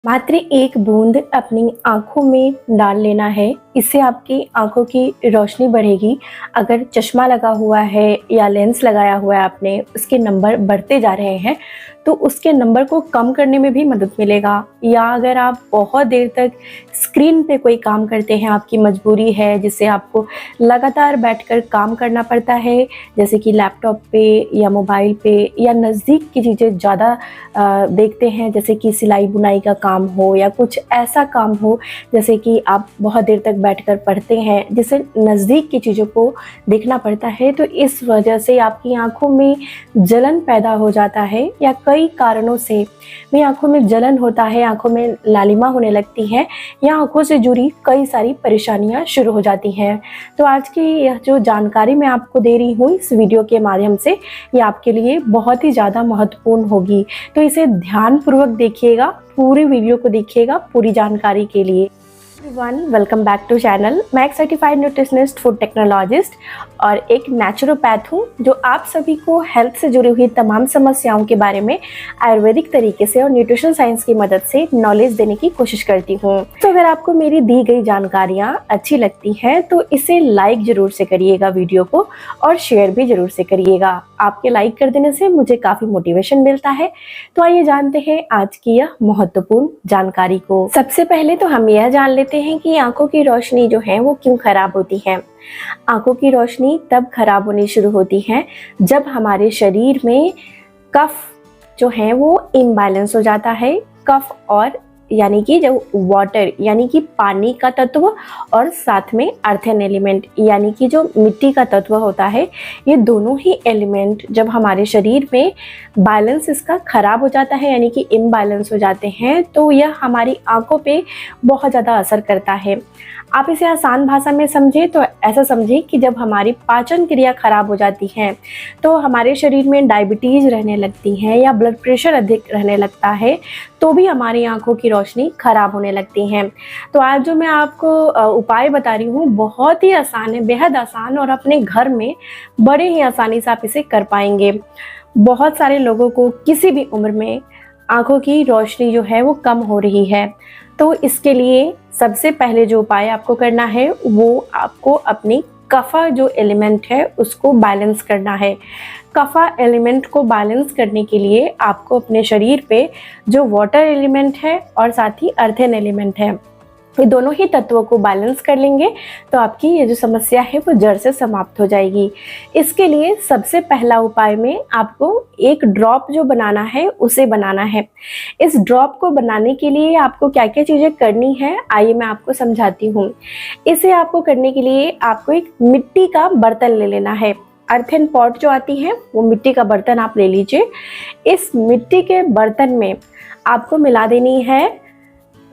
मात्र एक बूंद अपनी आँखों में डाल लेना है, इससे आपकी आँखों की रोशनी बढ़ेगी। अगर चश्मा लगा हुआ है या लेंस लगाया हुआ है आपने, उसके नंबर बढ़ते जा रहे हैं, तो उसके नंबर को कम करने में भी मदद मिलेगा। या अगर आप बहुत देर तक स्क्रीन पे कोई काम करते हैं, आपकी मजबूरी है जिससे आपको लगातार बैठकर काम करना पड़ता है, जैसे कि लैपटॉप पे या मोबाइल पे या नज़दीक की चीज़ें ज़्यादा देखते हैं, जैसे कि सिलाई बुनाई का काम हो या कुछ ऐसा काम हो जैसे कि आप बहुत देर तक बैठकर पढ़ते हैं, जिससे नज़दीक की चीज़ों को देखना पड़ता है, तो इस वजह से आपकी आँखों में जलन पैदा हो जाता है। या कई कारणों से भी आँखों में जलन होता है, आँखों में लालिमा होने लगती है या आँखों से जुड़ी कई सारी परेशानियाँ शुरू हो जाती हैं। तो आज की यह जो जानकारी मैं आपको दे रही हूँ इस वीडियो के माध्यम से, ये आपके लिए बहुत ही ज़्यादा महत्वपूर्ण होगी। तो इसे ध्यानपूर्वक देखिएगा, पूरी वीडियो को देखिएगा पूरी जानकारी के लिए। Everyone, welcome back to channel. मैं एक सर्टिफाइड न्यूट्रिशनिस्ट, फूड टेक्नोलॉजिस्ट और एक नेचुरोपैथ हूँ, जो आप सभी को हेल्थ से जुड़ी हुई तमाम समस्याओं के बारे में आयुर्वेदिक तरीके से और न्यूट्रिशन साइंस की मदद से नॉलेज देने की कोशिश करती हूँ। तो अगर आपको मेरी दी गई जानकारियाँ अच्छी लगती हैं तो इसे लाइक जरूर से करिएगा वीडियो को, और शेयर भी जरूर से करिएगा। आपके लाइक कर देने से मुझे काफ़ी मोटिवेशन मिलता है। तो आइए जानते हैं आज की यह महत्वपूर्ण जानकारी को। सबसे पहले तो हम यह जान लेते हैं कि आंखों की रोशनी जो है वो क्यों खराब होती है। आंखों की रोशनी तब खराब होनी शुरू होती है जब हमारे शरीर में कफ जो है वो इम्बैलेंस हो जाता है। कफ और यानी कि जो वाटर यानी कि पानी का तत्व और साथ में अर्थन एलिमेंट यानी कि जो मिट्टी का तत्व होता है, ये दोनों ही एलिमेंट जब हमारे शरीर में बैलेंस इसका खराब हो जाता है यानी कि इम्बैलेंस हो जाते हैं, तो यह हमारी आंखों पे बहुत ज़्यादा असर करता है। आप इसे आसान भाषा में समझें तो ऐसा समझें कि जब हमारी पाचन क्रिया खराब हो जाती है तो हमारे शरीर में डायबिटीज़ रहने लगती है या ब्लड प्रेशर अधिक रहने लगता है, तो भी हमारी आंखों की रोशनी खराब होने लगती है। तो आज जो मैं आपको उपाय बता रही हूँ बहुत ही आसान है, बेहद आसान, और अपने घर में बड़े ही आसानी से आप इसे कर पाएंगे। बहुत सारे लोगों को किसी भी उम्र में आंखों की रोशनी जो है वो कम हो रही है। तो इसके लिए सबसे पहले जो उपाय आपको करना है वो आपको अपनी कफा जो एलिमेंट है उसको बैलेंस करना है। कफा एलिमेंट को बैलेंस करने के लिए आपको अपने शरीर पे जो वाटर एलिमेंट है और साथ ही अर्थन एलिमेंट है, ये दोनों ही तत्वों को बैलेंस कर लेंगे तो आपकी ये जो समस्या है वो जड़ से समाप्त हो जाएगी। इसके लिए सबसे पहला उपाय में आपको एक ड्रॉप जो बनाना है उसे बनाना है। इस ड्रॉप को बनाने के लिए आपको क्या क्या चीज़ें करनी है आइए मैं आपको समझाती हूँ। इसे आपको करने के लिए आपको एक मिट्टी का बर्तन ले लेना है। अर्थन पॉट जो आती है वो मिट्टी का बर्तन आप ले लीजिए। इस मिट्टी के बर्तन में आपको मिला देनी है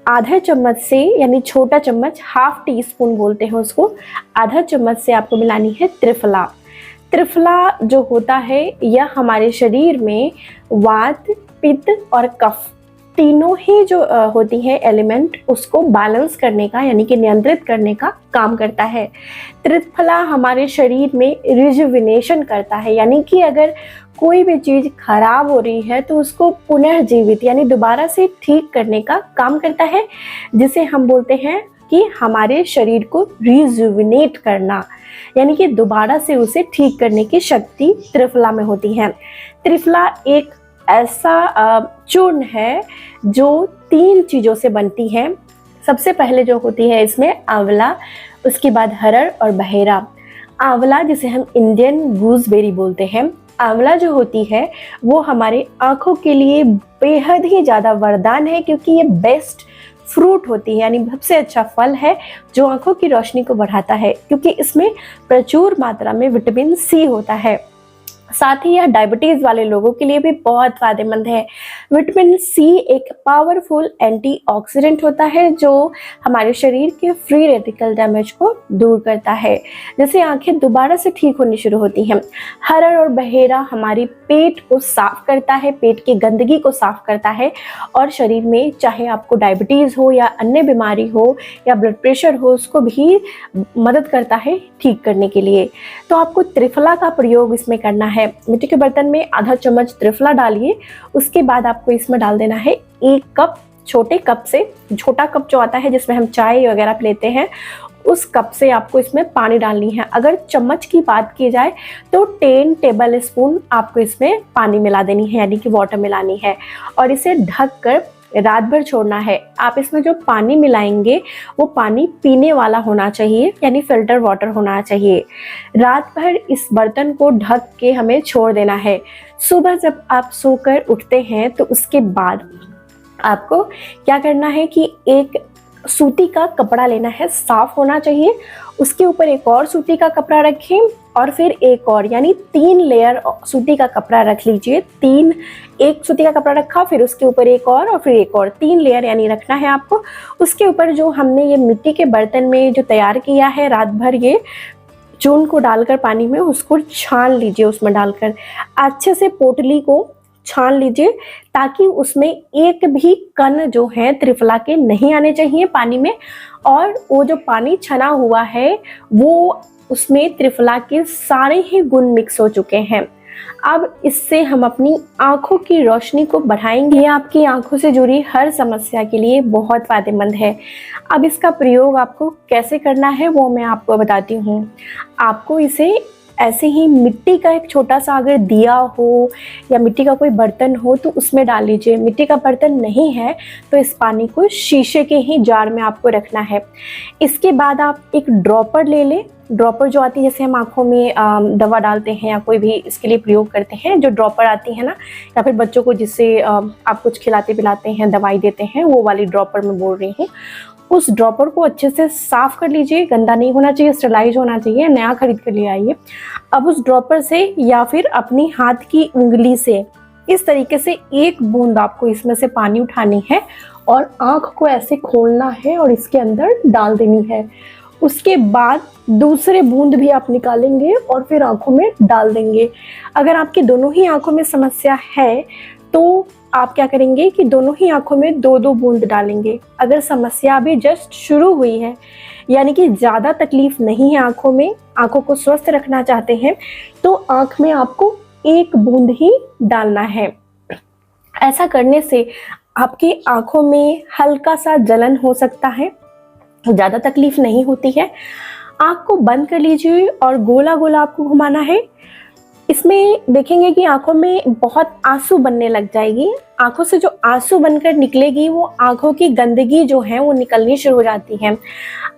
आधा चम्मच से, यानी छोटा चम्मच, हाफ टी स्पून बोलते हैं उसको, आधा चम्मच से आपको मिलानी है त्रिफला। त्रिफला जो होता है यह हमारे शरीर में वात, पित्त और कफ तीनों ही जो होती है एलिमेंट उसको बैलेंस करने का यानी कि नियंत्रित करने का काम करता है। त्रिफला हमारे शरीर में रिजुविनेशन करता है, यानी कि अगर कोई भी चीज़ खराब हो रही है तो उसको पुनर्जीवित यानी दोबारा से ठीक करने का काम करता है, जिसे हम बोलते हैं कि हमारे शरीर को रिजुविनेट करना, यानी कि दोबारा से उसे ठीक करने की शक्ति त्रिफला में होती है। त्रिफला एक ऐसा चूर्ण है जो 3 चीज़ों से बनती है। सबसे पहले जो होती है इसमें आंवला, उसके बाद हरड़ और बहेरा। आंवला जिसे हम इंडियन गूसबेरी बोलते हैं, आंवला जो होती है वो हमारे आँखों के लिए बेहद ही ज़्यादा वरदान है, क्योंकि ये बेस्ट फ्रूट होती है यानी सबसे अच्छा फल है जो आँखों की रोशनी को बढ़ाता है, क्योंकि इसमें प्रचुर मात्रा में विटामिन सी होता है। साथ ही यह डायबिटीज़ वाले लोगों के लिए भी बहुत फ़ायदेमंद है। विटामिन सी एक पावरफुल एंटीऑक्सीडेंट होता है जो हमारे शरीर के फ्री रेडिकल डैमेज को दूर करता है, जिससे आंखें दोबारा से ठीक होनी शुरू होती हैं। हरड़ और बहेरा हमारी पेट को साफ करता है, पेट की गंदगी को साफ करता है, और शरीर में चाहे आपको डायबिटीज़ हो या अन्य बीमारी हो या ब्लड प्रेशर हो उसको भी मदद करता है ठीक करने के लिए। तो आपको त्रिफला का प्रयोग इसमें करना है। मिट्टी के बर्तन में आधा चम्मच त्रिफला डालिए, उसके बाद आपको इसमें डाल देना है 1 कप छोटे कप से, छोटा कप जो आता है जिसमें हम चाय वगैरह लेते हैं, उस कप से आपको इसमें पानी डालनी है। अगर चम्मच की बात की जाए तो 10 टेबल स्पून आपको इसमें पानी मिला देनी है, यानी कि वाटर मिलानी है, और इसे ढक कर रात भर छोड़ना है। आप इसमें जो पानी मिलाएंगे वो पानी पीने वाला होना चाहिए, यानी फिल्टर वाटर होना चाहिए। रात भर इस बर्तन को ढक के हमें छोड़ देना है। सुबह जब आप सोकर उठते हैं तो उसके बाद आपको क्या करना है कि एक सूती का कपड़ा लेना है, साफ होना चाहिए। उसके ऊपर एक और सूती का कपड़ा रखें और फिर एक और, यानी 3 लेयर सूती का कपड़ा रख लीजिए। एक सूती का कपड़ा रखा, फिर उसके ऊपर एक और फिर एक और, 3 लेयर यानी रखना है आपको। उसके ऊपर जो हमने ये मिट्टी के बर्तन में जो तैयार किया है रात भर, ये चून को डालकर पानी में उसको छान लीजिए। उसमें डालकर अच्छे से पोटली को छान लीजिए ताकि उसमें एक भी कण जो है त्रिफला के नहीं आने चाहिए पानी में, और वो जो पानी छना हुआ है वो उसमें त्रिफला के सारे ही गुण मिक्स हो चुके हैं। अब इससे हम अपनी आँखों की रोशनी को बढ़ाएंगे। ये आपकी आँखों से जुड़ी हर समस्या के लिए बहुत फ़ायदेमंद है। अब इसका प्रयोग आपको कैसे करना है वो मैं आपको बताती हूँ। आपको इसे ऐसे ही मिट्टी का एक छोटा सा अगर दिया हो या मिट्टी का कोई बर्तन हो तो उसमें डाल लीजिए। मिट्टी का बर्तन नहीं है तो इस पानी को शीशे के ही जार में आपको रखना है। इसके बाद आप एक ड्रॉपर ले लें। ड्रॉपर जो आती है, जैसे हम आँखों में दवा डालते हैं या कोई भी इसके लिए प्रयोग करते हैं, जो ड्रॉपर आती है ना, या फिर बच्चों को जिससे आप कुछ खिलाते पिलाते हैं, दवाई देते हैं, वो वाली ड्रॉपर मैं बोल रही हूँ। उस ड्रॉपर को अच्छे से साफ कर लीजिए, गंदा नहीं होना चाहिए, स्टरलाइज होना चाहिए, नया खरीद कर ले आइए। अब उस ड्रॉपर से या फिर अपनी हाथ की उंगली से इस तरीके से एक बूंद आपको इसमें से पानी उठानी है और आँख को ऐसे खोलना है और इसके अंदर डाल देनी है। उसके बाद दूसरे बूंद भी आप निकालेंगे और फिर आँखों में डाल देंगे। अगर आपकी दोनों ही आँखों में समस्या है तो आप क्या करेंगे कि दोनों ही आँखों में 2-2 बूंद डालेंगे। अगर समस्या अभी जस्ट शुरू हुई है, यानी कि ज़्यादा तकलीफ नहीं है आँखों में, आँखों को स्वस्थ रखना चाहते हैं, तो आँख में आपको 1 बूंद ही डालना है। ऐसा करने से आपकी आँखों में हल्का सा जलन हो सकता है, ज़्यादा तकलीफ नहीं होती है। आँख को बंद कर लीजिए और गोला गोला आपको घुमाना है। इसमें देखेंगे कि आंखों में बहुत आंसू बनने लग जाएगी। आंखों से जो आंसू बनकर निकलेगी वो आंखों की गंदगी जो है वो निकलनी शुरू हो जाती है।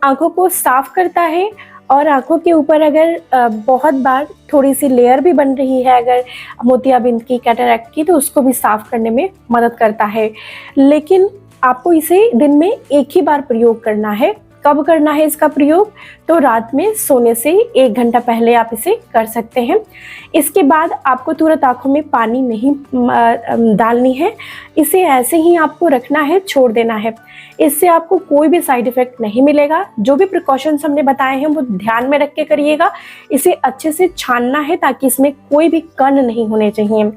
आंखों को साफ करता है और आंखों के ऊपर अगर बहुत बार थोड़ी सी लेयर भी बन रही है, अगर मोतियाबिंद की, कैटरैक्ट की, तो उसको भी साफ करने में मदद करता है। लेकिन आपको इसे दिन में एक ही बार प्रयोग करना है। कब करना है इसका प्रयोग? तो रात में सोने से 1 घंटा पहले आप इसे कर सकते हैं। इसके बाद आपको तुरंत आंखों में पानी नहीं डालनी है, इसे ऐसे ही आपको रखना है, छोड़ देना है। इससे आपको कोई भी साइड इफेक्ट नहीं मिलेगा। जो भी प्रिकॉशंस हमने बताए हैं वो ध्यान में रख के करिएगा। इसे अच्छे से छानना है ताकि इसमें कोई भी कण नहीं होने चाहिए।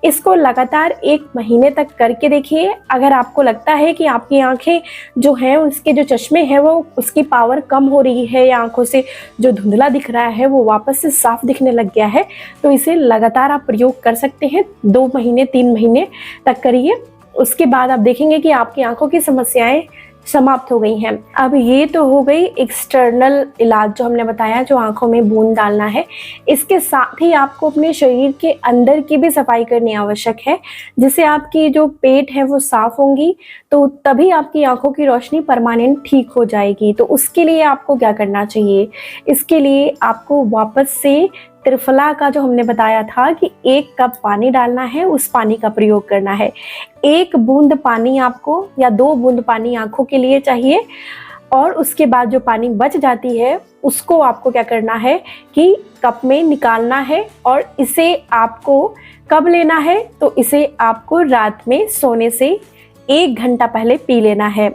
इसको लगातार 1 महीने तक करके देखिए। अगर आपको लगता है कि आपकी आंखें जो हैं, उसके जो चश्मे हैं वो उसकी पावर कम हो रही है या आंखों से जो धुंधला दिख रहा है वो वापस से साफ दिखने लग गया है, तो इसे लगातार आप प्रयोग कर सकते हैं। 2 महीने 3 महीने तक करिए। उसके बाद आप देखेंगे कि आपकी आंखों की समस्याएं समाप्त हो गई हैं। अब ये तो हो गई एक्सटर्नल इलाज जो हमने बताया, जो आंखों में बूंद डालना है। इसके साथ ही आपको अपने शरीर के अंदर की भी सफाई करनी आवश्यक है, जिससे आपकी जो पेट है वो साफ होंगी, तो तभी आपकी आंखों की रोशनी परमानेंट ठीक हो जाएगी। तो उसके लिए आपको क्या करना चाहिए? इसके लिए आपको वापस से त्रिफला का जो हमने बताया था कि 1 कप पानी डालना है, उस पानी का प्रयोग करना है। 1 बूंद पानी आपको या 2 बूंद पानी आंखों के लिए चाहिए, और उसके बाद जो पानी बच जाती है उसको आपको क्या करना है कि कप में निकालना है। और इसे आपको कब लेना है? तो इसे आपको रात में सोने से 1 घंटा पहले पी लेना है।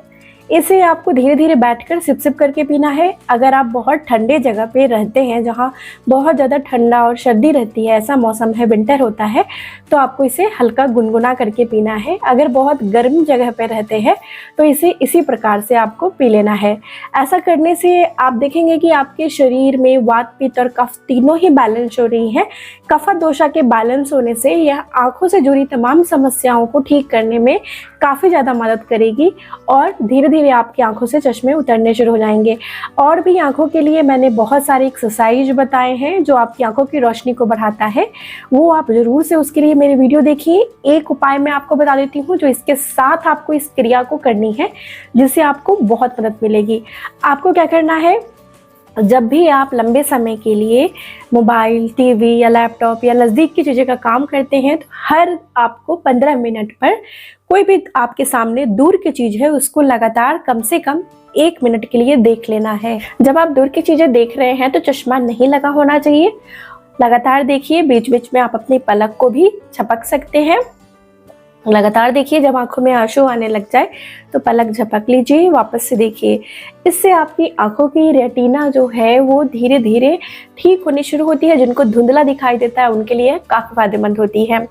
इसे आपको धीरे धीरे बैठकर सिप सिप करके पीना है। अगर आप बहुत ठंडे जगह पे रहते हैं, जहाँ बहुत ज़्यादा ठंडा और सर्दी रहती है, ऐसा मौसम है, विंटर होता है, तो आपको इसे हल्का गुनगुना करके पीना है। अगर बहुत गर्म जगह पे रहते हैं तो इसे इसी प्रकार से आपको पी लेना है। ऐसा करने से आप देखेंगे कि आपके शरीर में वात, पित्त और कफ तीनों ही बैलेंस हो रही हैं। कफा दोषा के बैलेंस होने से यह आँखों से जुड़ी तमाम समस्याओं को ठीक करने में काफ़ी ज़्यादा मदद करेगी और धीरे धीरे आपकी आंखों से चश्मे उतरने शुरू हो जाएंगे। और भी आंखों के लिए मैंने बहुत सारे एक्सरसाइज बताए हैं जो आपकी आंखों की रोशनी को बढ़ाता है, वो आप ज़रूर से उसके लिए मेरी वीडियो देखिए। एक उपाय मैं आपको बता देती हूँ जो इसके साथ आपको इस क्रिया को करनी है, जिससे आपको बहुत मदद मिलेगी। आपको क्या करना है, जब भी आप लंबे समय के लिए मोबाइल, टीवी या लैपटॉप या नज़दीक की चीज़ें का काम करते हैं, तो हर आपको 15 मिनट पर कोई भी आपके सामने दूर की चीज़ है उसको लगातार कम से कम 1 मिनट के लिए देख लेना है। जब आप दूर की चीज़ें देख रहे हैं तो चश्मा नहीं लगा होना चाहिए। लगातार देखिए, बीच बीच में आप अपनी पलक को भी झपक सकते हैं। लगातार देखिए, जब आंखों में आंसू आने लग जाए तो पलक झपक लीजिए, वापस से देखिए। इससे आपकी आंखों की रेटिना जो है वो धीरे धीरे ठीक होनी शुरू होती है। जिनको धुंधला दिखाई देता है उनके लिए काफ़ी फायदेमंद होती है।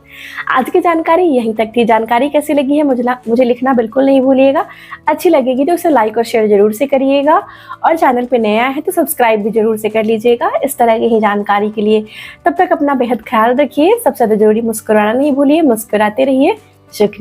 आज की जानकारी यहीं तक थी। जानकारी कैसी लगी है मुझे लिखना बिल्कुल नहीं भूलिएगा। अच्छी लगेगी तो उसे लाइक और शेयर जरूर से करिएगा, और चैनल पे नया है तो सब्सक्राइब भी जरूर से कर लीजिएगा इस तरह की ही जानकारी के लिए। तब तक अपना बेहद ख्याल रखिए। सबसे ज़्यादा जरूरी मुस्कुराना नहीं भूलिए। मुस्कुराते रहिए। शुक्रिया।